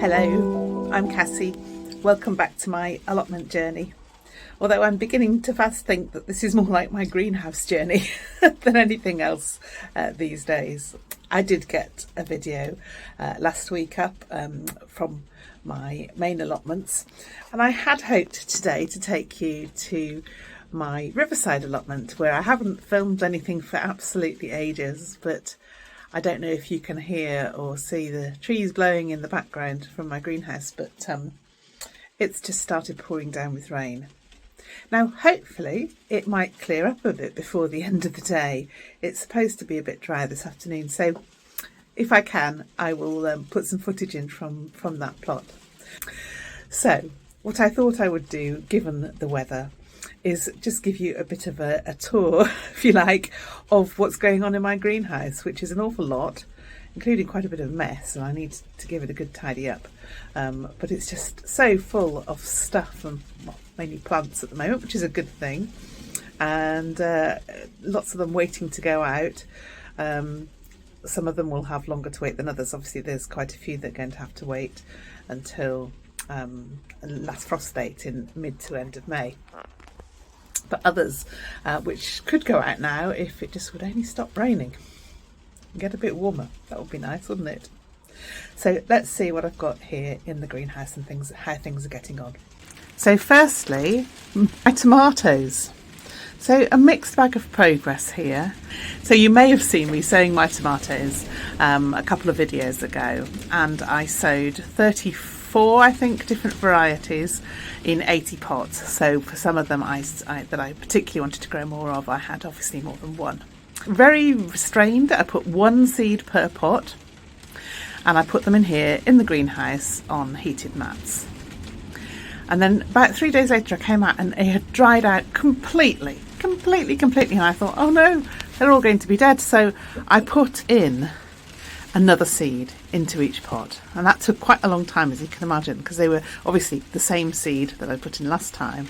Hello, I'm Cassie. Welcome back to my allotment journey. Although I'm beginning to fast think that this is more like my greenhouse journey than anything else these days. I did get a video last week up from my main allotments, and I had hoped today to take you to my riverside allotment where I haven't filmed anything for absolutely ages, but I don't know if you can hear or see the trees blowing in the background from my greenhouse, but it's just started pouring down with rain. Now, hopefully it might clear up a bit before the end of the day. It's supposed to be a bit dry this afternoon, so if I can, I will put some footage in from that plot. So, what I thought I would do, given the weather, is just give you a bit of a tour, if you like, of what's going on in my greenhouse, which is an awful lot, including quite a bit of mess, and I need to give it a good tidy up. But it's just so full of stuff, and well, mainly plants at the moment, which is a good thing, and lots of them waiting to go out. Some of them will have longer to wait than others. Obviously, there's quite a few that are going to have to wait until last frost date in mid to end of May. But others which could go out now if it just would only stop raining and get a bit warmer. That would be nice, wouldn't it? So let's see what I've got here in the greenhouse and how things are getting on. So firstly, my tomatoes. So a mixed bag of progress here. So you may have seen me sowing my tomatoes a couple of videos ago, and I sowed 34, I think, different varieties in 80 pots. So for some of them that I particularly wanted to grow more of, I had obviously more than one. Very restrained. I put one seed per pot, and I put them in here in the greenhouse on heated mats. And then about 3 days later I came out and it had dried out completely, and I thought, oh no, they're all going to be dead. So I put in another seed into each pot, and that took quite a long time, as you can imagine, because they were obviously the same seed that I put in last time,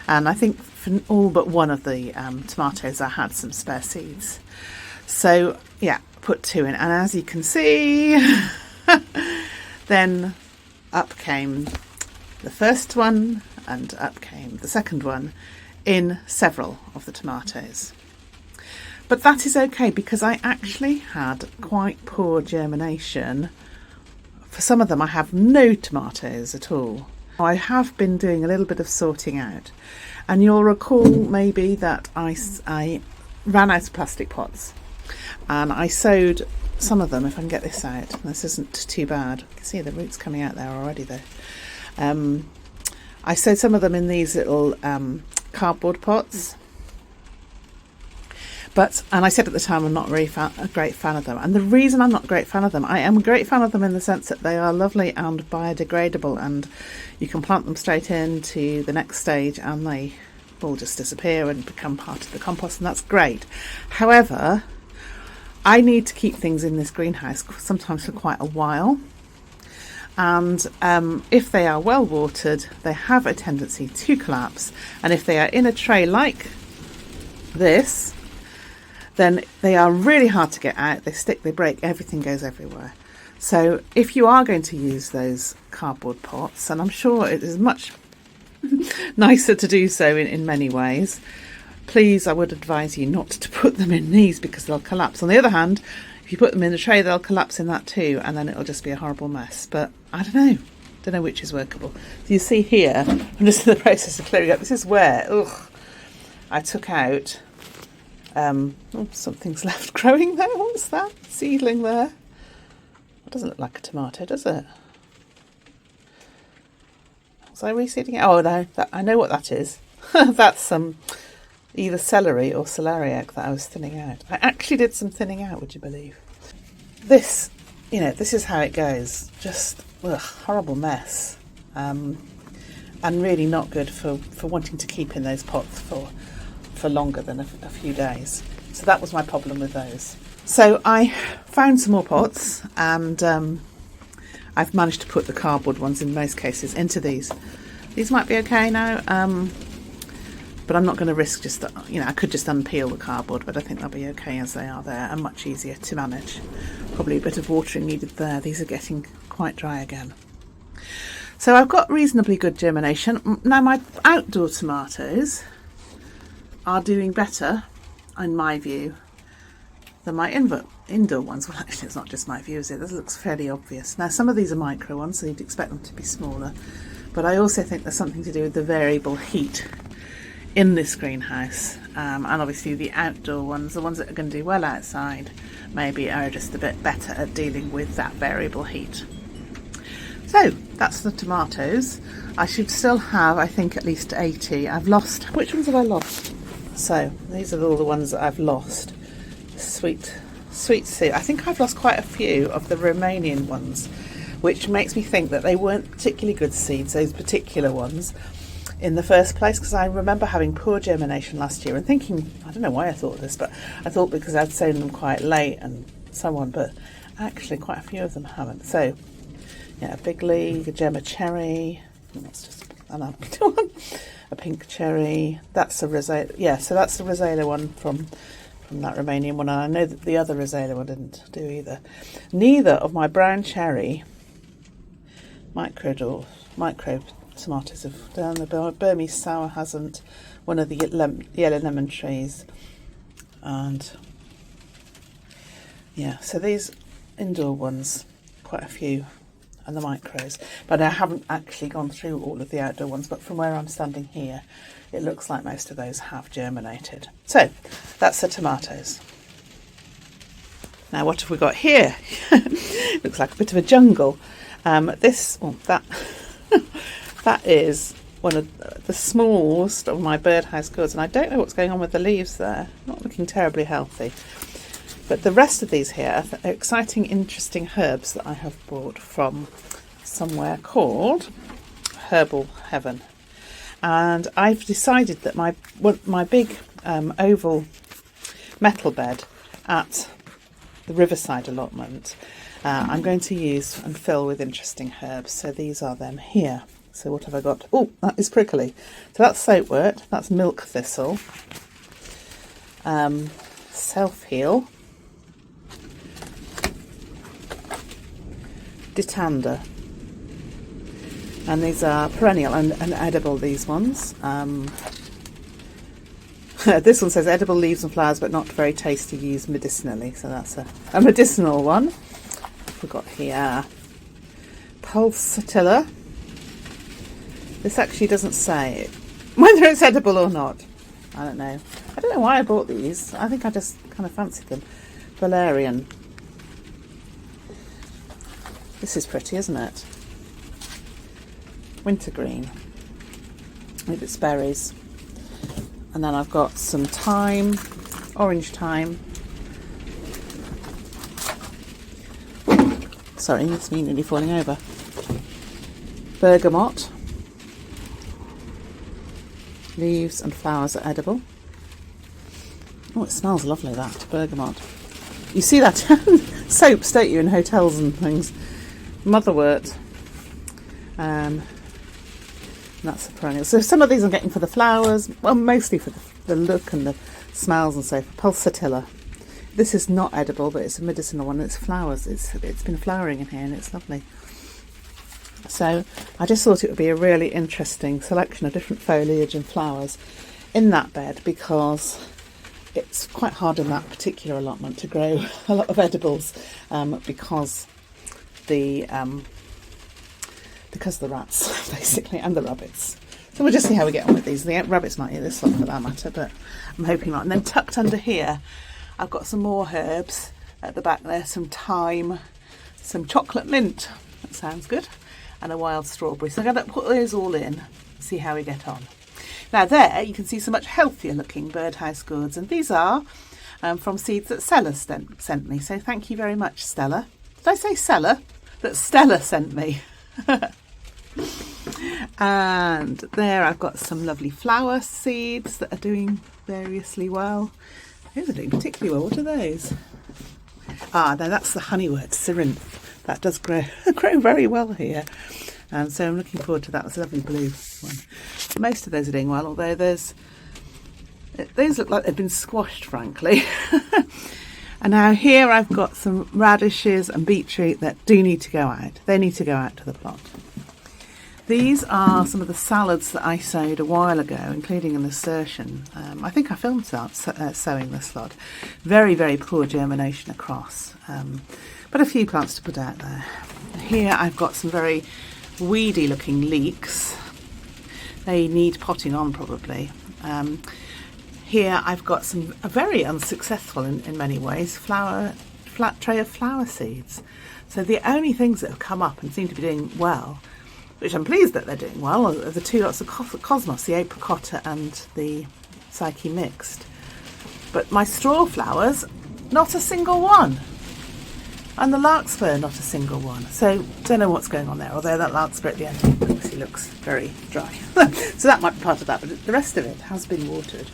and I think for all but one of the tomatoes I had some spare seeds. So yeah, put two in, and as you can see then up came the first one and up came the second one in several of the tomatoes. But that is okay, because I actually had quite poor germination. For some of them I have no tomatoes at all. I have been doing a little bit of sorting out, and you'll recall maybe that I ran out of plastic pots, and I sowed some of them, if I can get this out. This isn't too bad. You can see the roots coming out there already though. I sowed some of them in these little cardboard pots. And I said at the time I'm not really a great fan of them. And the reason I'm not a great fan of them, I am a great fan of them in the sense that they are lovely and biodegradable, and you can plant them straight into the next stage and they will just disappear and become part of the compost, and that's great. However, I need to keep things in this greenhouse sometimes for quite a while. And if they are well watered, they have a tendency to collapse. And if they are in a tray like this, then they are really hard to get out. They stick, they break, everything goes everywhere. So if you are going to use those cardboard pots, and I'm sure it is much nicer to do so in many ways, please, I would advise you not to put them in these, because they'll collapse. On the other hand, if you put them in the tray, they'll collapse in that too, and then it'll just be a horrible mess. But I don't know which is workable. So you see here, I'm just in the process of clearing up. This is where I took out something's left growing there. What's that seedling there? It doesn't look like a tomato, does it? Was I reseeding it? Oh no, I know what that is. That's some either celery or celeriac that I was thinning out. I actually did some thinning out, would you believe? This, this is how it goes. Just horrible mess. And really not good for wanting to keep in those pots for longer than a few days. So that was my problem with those. So I found some more pots, and I've managed to put the cardboard ones in most cases into these. These might be okay now, but I'm not going to risk just, I could just unpeel the cardboard, but I think they'll be okay as they are there and much easier to manage. Probably a bit of watering needed there. These are getting quite dry again. So I've got reasonably good germination. Now my outdoor tomatoes are doing better, in my view, than my indoor ones. Well, actually, it's not just my view, is it? This looks fairly obvious. Now, some of these are micro ones, so you'd expect them to be smaller. But I also think there's something to do with the variable heat in this greenhouse. And obviously the outdoor ones, the ones that are going to do well outside, maybe are just a bit better at dealing with that variable heat. So, that's the tomatoes. I should still have, I think, at least 80. I've lost... Which ones have I lost? So, these are all the ones that I've lost. Sweet seed. I think I've lost quite a few of the Romanian ones, which makes me think that they weren't particularly good seeds, those particular ones, in the first place, because I remember having poor germination last year and thinking, I don't know why I thought this, but I thought because I'd sown them quite late and so on, but actually quite a few of them haven't. So, yeah, a big league, a Gemma cherry, that's just another one, a pink cherry, that's a Rosella, yeah, so that's the Rosella one from that Romanian one, and I know that the other Rosella one didn't do either. Neither of my brown cherry micro tomatoes have done. The Burmese sour hasn't. One of the yellow lemon trees, and yeah, so these indoor ones, quite a few, and the micros, but I haven't actually gone through all of the outdoor ones, but from where I'm standing here, it looks like most of those have germinated. So that's the tomatoes. Now what have we got here? Looks like a bit of a jungle. That is one of the smallest of my birdhouse gourds, and I don't know what's going on with the leaves there. Not looking terribly healthy. But the rest of these here are exciting, interesting herbs that I have bought from somewhere called Herbal Heaven. And I've decided that my big oval metal bed at the Riverside allotment, I'm going to use and fill with interesting herbs. So these are them here. So what have I got? Oh, that is prickly. So that's soapwort, that's milk thistle, self-heal, ditanda. And these are perennial and edible, these ones. This one says edible leaves and flowers, but not very tasty, used medicinally. So that's a medicinal one. We've got here pulsatilla. This actually doesn't say whether it's edible or not. I don't know. I don't know why I bought these. I think I just kind of fancied them. Valerian. This is pretty, isn't it? Wintergreen with its berries. And then I've got some thyme, orange thyme. Sorry, it's me nearly falling over. Bergamot. Leaves and flowers are edible. Oh, it smells lovely, that bergamot. You see that soaps, don't you, in hotels and things? Motherwort. That's a perennial. So some of these I'm getting for the flowers, well, mostly for the look and the smells and so forth. Pulsatilla. This is not edible, but it's a medicinal one. It's flowers. It's been flowering in here and it's lovely. So I just thought it would be a really interesting selection of different foliage and flowers in that bed, because it's quite hard in that particular allotment to grow a lot of edibles, because the rats, basically, and the rabbits. So we'll just see how we get on with these. The rabbits might eat this one for that matter, but I'm hoping not. And then tucked under here, I've got some more herbs at the back there, some thyme, some chocolate mint, that sounds good, and a wild strawberry. So I'm going to put those all in, see how we get on. Now there you can see some much healthier looking birdhouse gourds, and these are from seeds that Stella sent me. So thank you very much, Stella. Did I say Stella? That Stella sent me. And there I've got some lovely flower seeds that are doing variously well. Those are doing particularly well. What are those? Ah, no, that's the honeywort, Syrinth. That does grow very well here. And so I'm looking forward to that. That's a lovely blue one. Most of those are doing well, although those look like they've been squashed, frankly. And now here I've got some radishes and beetroot that do need to go out. They need to go out to the plot. These are some of the salads that I sowed a while ago, including an nasturtium. I think I filmed sowing this lot. Very, very poor germination across, but a few plants to put out there. Here I've got some very weedy looking leeks. They need potting on probably. Here I've got some very unsuccessful in many ways flat tray of flower seeds. So the only things that have come up and seem to be doing well, which I'm pleased that they're doing well, are the two lots of cosmos, the apricot and the psyche mixed. But my straw flowers, not a single one. And the larkspur, not a single one. So don't know what's going on there, although that larkspur at the end obviously looks very dry. So that might be part of that, but the rest of it has been watered.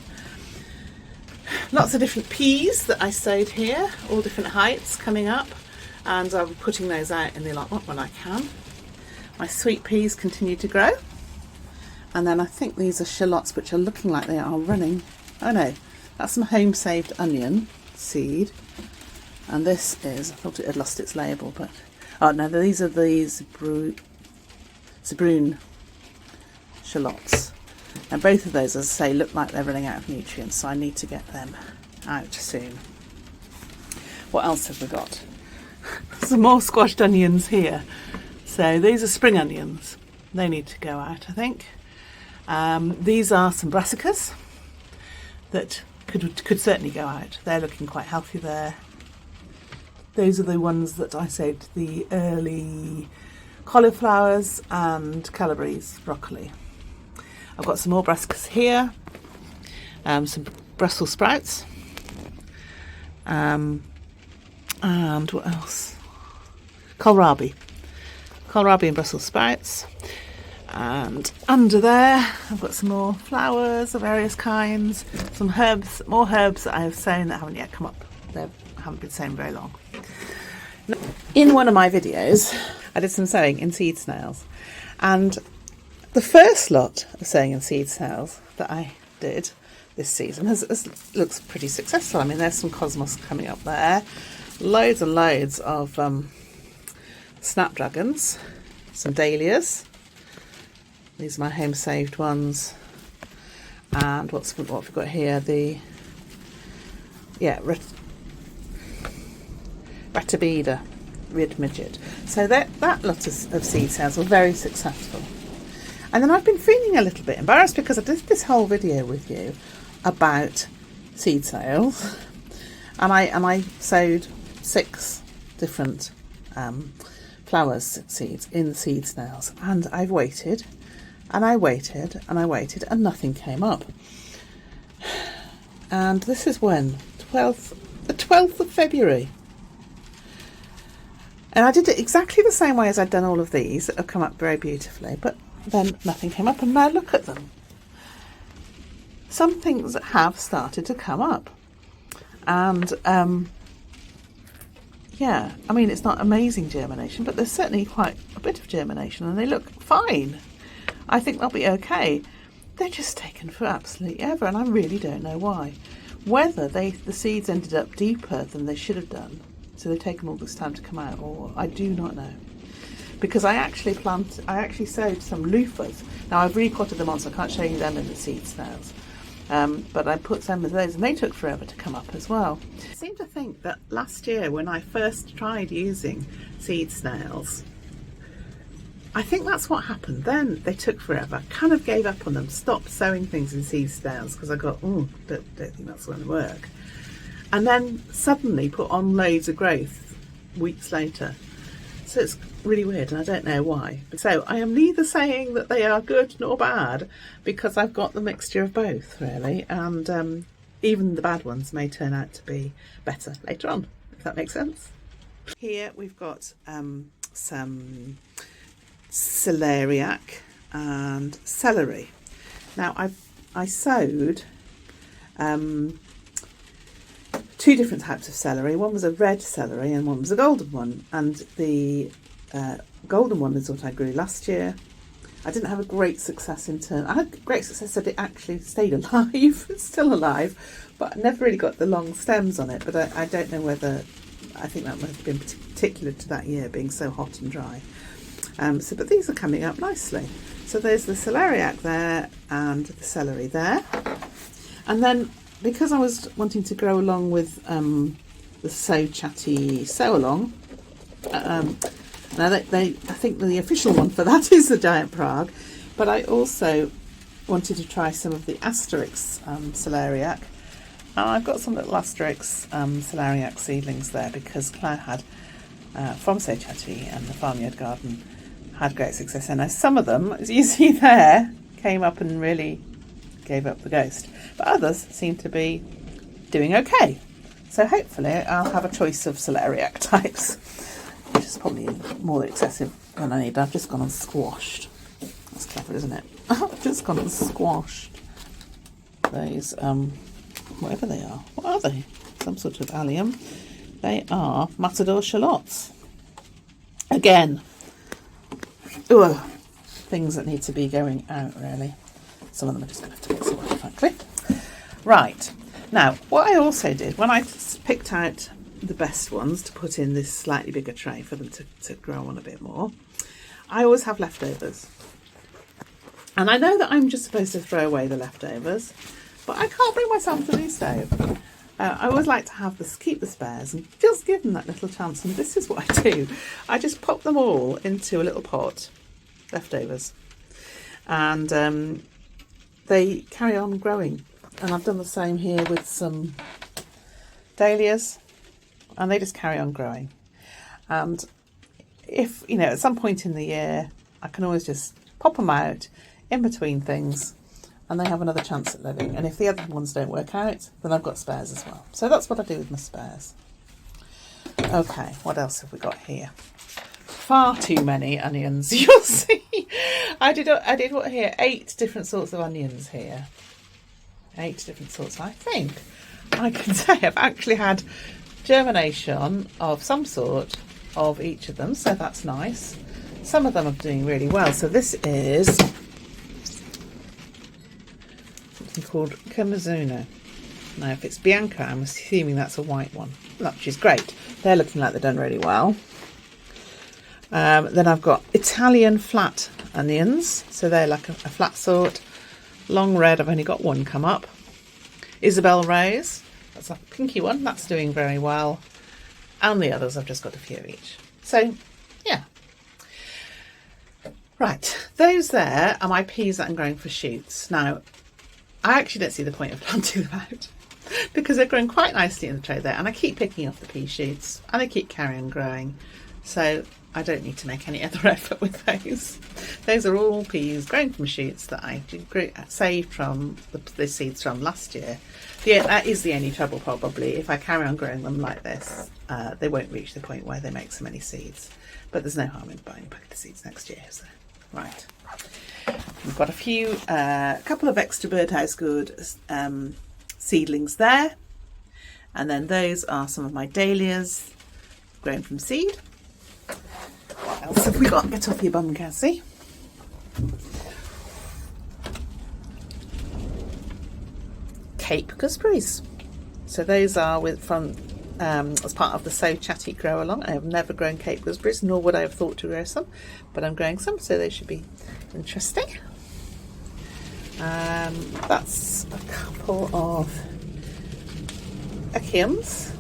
Lots of different peas that I sowed here, all different heights coming up, and I'll be putting those out in the allotment when I can. My sweet peas continue to grow, and then I think these are shallots, which are looking like they are running. Oh no, that's some home saved onion seed, and this is, I thought it had lost its label, but oh no, these are the Zebrune shallots, and both of those, as I say, look like they're running out of nutrients, so I need to get them out soon. What else have we got? Some more squashed onions here. So these are spring onions. They need to go out, I think. These are some brassicas that could certainly go out. They're looking quite healthy there. Those are the ones that I sowed, the early cauliflowers and Calabrese broccoli. I've got some more brassicas here, some Brussels sprouts, and what else? Kohlrabi and Brussels sprouts. And under there I've got some more flowers of various kinds, some herbs, more herbs that I have sown that haven't yet come up. They haven't been sown very long. In one of my videos I did some sowing in seed snails, and the first lot of sowing in seed snails that I did this season looks pretty successful. I mean, there's some cosmos coming up there, loads and loads of snapdragons, some dahlias. These are my home saved ones, and what have we got here? The Ratabida, red midget. So that lot of seed sales were very successful. And then I've been feeling a little bit embarrassed because I did this whole video with you about seed sales, and I sowed 6 different flowers seeds in seed snails, and I've waited and I waited and I waited and nothing came up. And this is when? The 12th of February. And I did it exactly the same way as I'd done all of these that have come up very beautifully, but then nothing came up, and now look at them. Some things have started to come up, and yeah, I mean, it's not amazing germination, but there's certainly quite a bit of germination, and they look fine. I think they'll be okay. They're just taken for absolutely ever, and I really don't know why. Whether the seeds ended up deeper than they should have done, so they've taken all this time to come out, or I do not know. Because I actually sowed some loofahs. Now I've repotted them on, so I can't show you them in the seed snails. But I put some of those, and they took forever to come up as well. I seem to think that last year when I first tried using seed snails, I think that's what happened then. They took forever, kind of gave up on them, stopped sowing things in seed snails because I got, don't think that's going to work. And then suddenly put on loads of growth weeks later. So it's really weird and I don't know why. So I am neither saying that they are good nor bad because I've got the mixture of both really, and even the bad ones may turn out to be better later on, if that makes sense. Here we've got some celeriac and celery. Now I sowed two different types of celery. One was a red celery and one was a golden one, and the golden one is what I grew last year. I didn't have a great success in turn. I had great success that it actually stayed alive. It's still alive, but I never really got the long stems on it. But I don't know whether, I think that must have been particular to that year being so hot and dry. But these are coming up nicely. So there's the celeriac there and the celery there. And then because I was wanting to grow along with the So Chatty Sow Along, now I think the official one for that is the Giant Prague, but I also wanted to try some of the Asterix celeriac. I've got some little Asterix celeriac seedlings there because Claire had, from So Chatty and the Farmyard Garden, had great success. And some of them, as you see there, came up and really gave up the ghost. But others seem to be doing okay. So hopefully I'll have a choice of celeriac types, which is probably more excessive than I need. I've just gone and squashed. That's clever, isn't it? I've just gone and squashed those, whatever they are. What are they? Some sort of allium. They are matador shallots. Again, things that need to be going out really. Some of them are just going to have to mix away, frankly. Right, now what I also did when I picked out the best ones to put in this slightly bigger tray for them to grow on a bit more, I always have leftovers. And I know that I'm just supposed to throw away the leftovers, but I can't bring myself to do so. I always like to have keep the spares and just give them that little chance, and this is what I do. I just pop them all into a little pot, leftovers, and they carry on growing. And I've done the same here with some dahlias, and they just carry on growing. And if, at some point in the year, I can always just pop them out in between things and they have another chance at living. And if the other ones don't work out, then I've got spares as well. So that's what I do with my spares. Okay, what else have we got here? Far too many onions, you'll see. I did what here? 8 different sorts of onions here. 8 different sorts. I think I can say I've actually had germination of some sort of each of them, so that's nice. Some of them are doing really well. So this is something called Kamazuno. Now if it's Bianca, I'm assuming that's a white one, which is great. They're looking like they've done really well. Then I've got Italian flat onions, so they're like a flat sort. Long red, I've only got one come up. Isabel Rose, that's a pinky one, that's doing very well. And the others, I've just got a few each. So, yeah. Right, those there are my peas that I'm growing for shoots. Now, I actually don't see the point of planting them out because they're growing quite nicely in the tray there, and I keep picking off the pea shoots and they keep carrying growing. So I don't need to make any other effort with those. Those are all peas growing from shoots that I saved from the seeds from last year. Yeah, that is the only trouble probably. If I carry on growing them like this, they won't reach the point where they make so many seeds. But there's no harm in buying a packet of seeds next year. So, right. We've got a couple of extra birdhouse good seedlings there. And then those are some of my dahlias grown from seed. What else have we got? Get off your bum, Cassie. Cape gooseberries. So those are as part of the So Chatty Grow Along. I have never grown Cape gooseberries, nor would I have thought to grow some, but I'm growing some, so they should be interesting. That's a couple of achiums.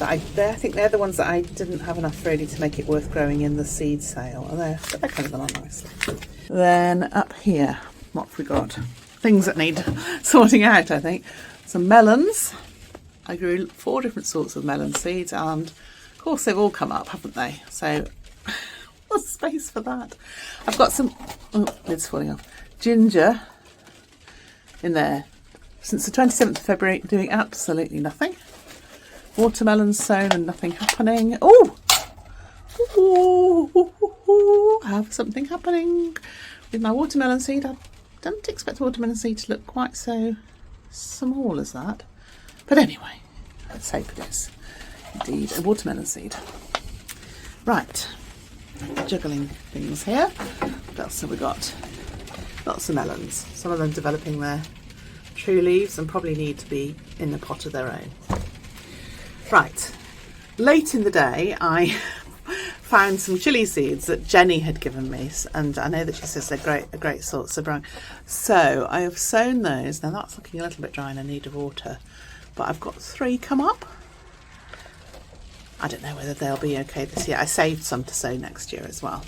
I think they're the ones that I didn't have enough really to make it worth growing in the seed sale. And they're kind of gone on nicely. Then up here, what have we got? Things that need sorting out, I think. Some melons. I grew 4 different sorts of melon seeds and Of course, they've all come up, haven't they? So what's space for that? I've got some, oh, lid's falling off, ginger in there. Since the 27th of February, doing absolutely nothing. Watermelons sown and nothing happening. Oh! Ooh, have something happening with my watermelon seed. I don't expect watermelon seed to look quite so small as that. But anyway, let's hope it is indeed a watermelon seed. Right, juggling things here. What else have we got? Lots of melons. Some of them developing their true leaves and probably need to be in a pot of their own. Right, late in the day I found some chilli seeds that Jenny had given me, and I know that she says they're a great sort of brown. So I have sown those. Now that's looking a little bit dry and in need of water, but I've got 3 come up. I don't know whether they'll be okay this year. I saved some to sow next year as well.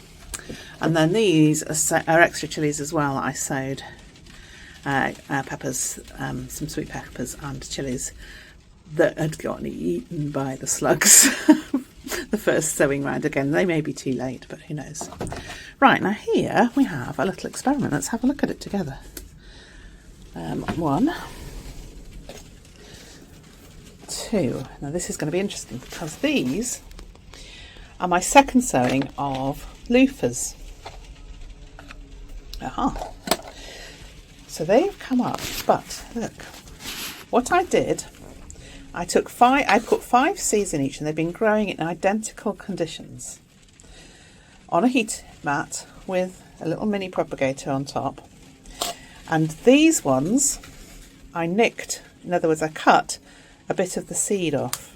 And then these are extra chilies as well. I sowed peppers, some sweet peppers and chilies that had gotten eaten by the slugs. The first sowing round. Again, they may be too late, but who knows. Right, now here we have a little experiment. Let's have a look at it together. 1, 2. Now this is going to be interesting because these are my second sowing of loofahs. Aha. So they've come up, but look, what I did, I put 5 seeds in each, and they've been growing in identical conditions on a heat mat with a little mini propagator on top. And these ones I nicked, in other words I cut a bit of the seed off,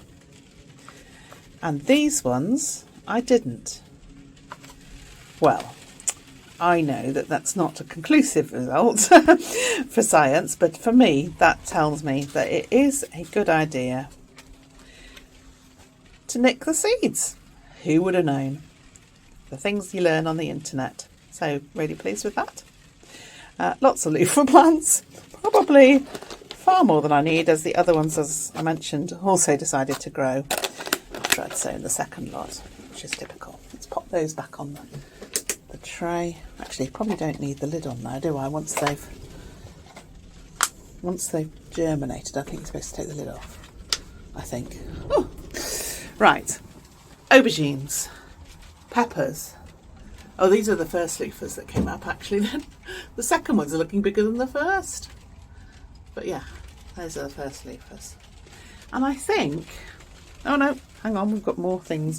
and these ones I didn't. Well, I know that that's not a conclusive result for science, but for me that tells me that it is a good idea to nick the seeds. Who would have known? The things you learn on the internet. So really pleased with that. Lots of loofah plants, probably far more than I need, as the other ones, as I mentioned, also decided to grow after I'd sown the second lot, which is typical. Let's pop those back on the tray. Actually, probably don't need the lid on now, do I? Once they've germinated, I think you're supposed to take the lid off, I think. Oh. Right, aubergines, peppers. Oh, these are the first loofahs that came up, actually. Then the second ones are looking bigger than the first, but yeah, those are the first loofahs. And I think, oh no, hang on, we've got more things.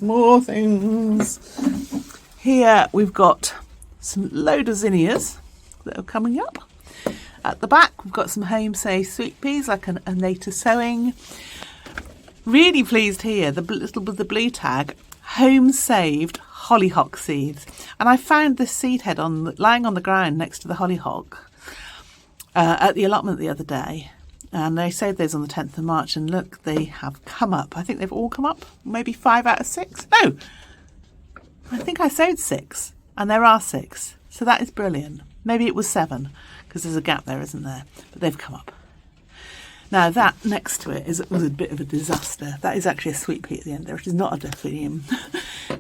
Here we've got some load of zinnias that are coming up. At the back we've got some home-saved sweet peas, like a native sowing. Really pleased here, the blue tag, home-saved hollyhock seeds. And I found this seed head lying on the ground next to the hollyhock at the allotment the other day. And they sowed those on the 10th of March, and look, they have come up. I think they've all come up, maybe 5 out of 6. No! I think I sowed 6, and there are 6, so that is brilliant. Maybe it was 7, because there's a gap there, isn't there? But they've come up. Now that next to it was a bit of a disaster. That is actually a sweet pea at the end there. It is not a delphinium.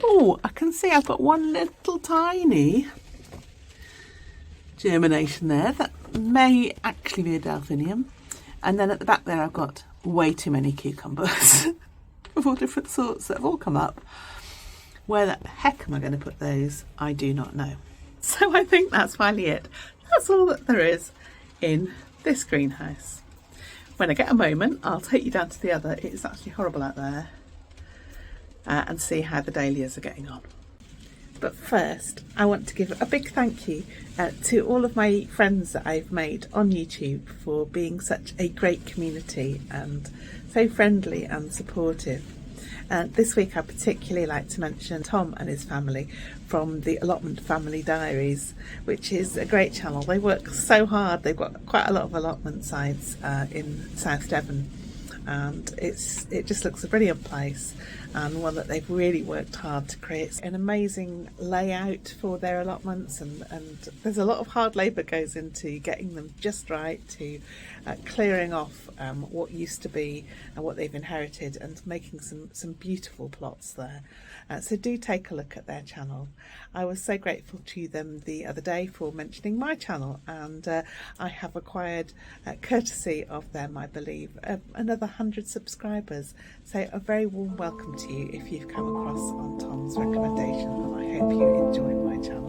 Oh, I can see I've got one little tiny germination there. That may actually be a delphinium. And then at the back there I've got way too many cucumbers of all different sorts that have all come up. Where the heck am I going to put those? I do not know. So I think that's finally it. That's all that there is in this greenhouse. When I get a moment, I'll take you down to the other. It's actually horrible out there. And see how the dahlias are getting on. But first, I want to give a big thank you to all of my friends that I've made on YouTube for being such a great community and so friendly and supportive. This week I particularly like to mention Tom and his family from the Allotment Family Diaries, which is a great channel. They work so hard. They've got quite a lot of allotment sites in South Devon, and it just looks a brilliant place, and one that they've really worked hard to create an amazing layout for their allotments, and there's a lot of hard labour goes into getting them just right, to clearing off what used to be and what they've inherited, and making some beautiful plots there. So do take a look at their channel. I was so grateful to them the other day for mentioning my channel, and I have acquired, courtesy of them, I believe, another 100 subscribers. So a very warm welcome to you if you've come across on Tom's recommendation, and I hope you enjoy my channel.